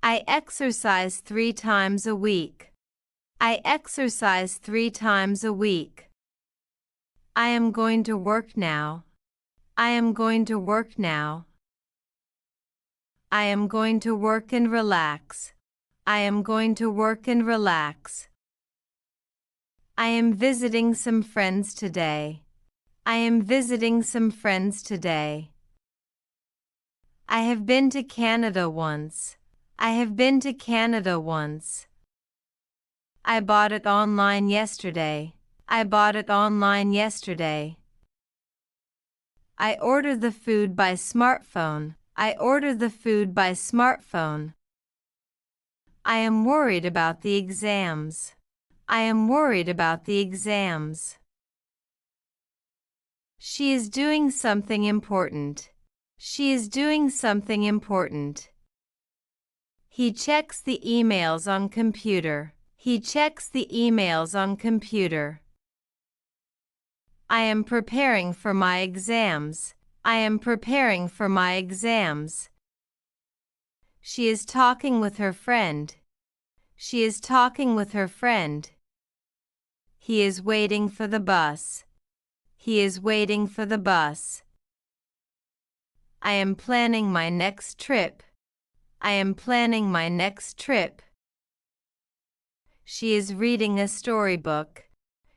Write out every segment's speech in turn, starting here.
I exercise 3 times a week. I exercise 3 times a week. I am going to work now. I am going to work now. I am going to work and relax. I am going to work and relax. I am visiting some friends today. I am visiting some friends today. I have been to Canada once. I have been to Canada once. I bought it online yesterday. I bought it online yesterday. I ordered the food by smartphone. I ordered the food by smartphone. I am worried about the exams. I am worried about the exams. She is doing something important. She is doing something important. He checks the emails on computer. He checks the emails on computer. I am preparing for my exams. I am preparing for my exams. She is talking with her friend. She is talking with her friend. He is waiting for the bus. He is waiting for the bus. I am planning my next trip. I am planning my next trip. She is reading a storybook.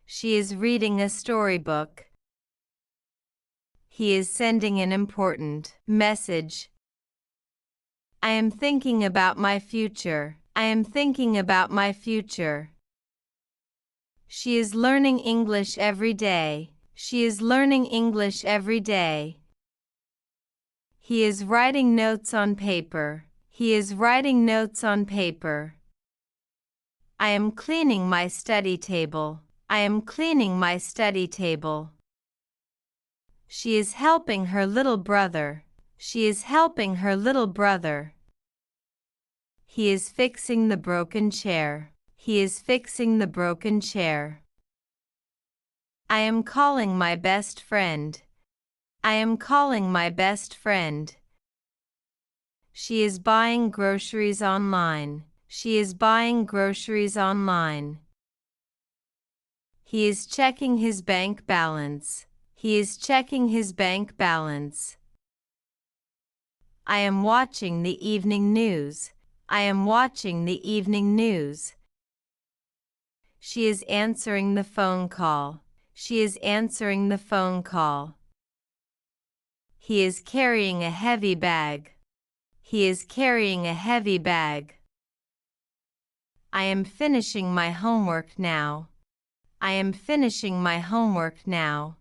She is reading a storybook. He is sending an important message. I am thinking about my future. I am thinking about my future. She is learning English every day. She is learning English every day. He is writing notes on paper. He is writing notes on paper. I am cleaning my study table. I am cleaning my study table. She is helping her little brother. She is helping her little brother. He is fixing the broken chair. He is fixing the broken chair. I am calling my best friend. I am calling my best friend. She is buying groceries online. She is buying groceries online. He is checking his bank balance. He is checking his bank balance. I am watching the evening news. I am watching the evening news. She is answering the phone call. She is answering the phone call. He is carrying a heavy bag. He is carrying a heavy bag. I am finishing my homework now. I am finishing my homework now.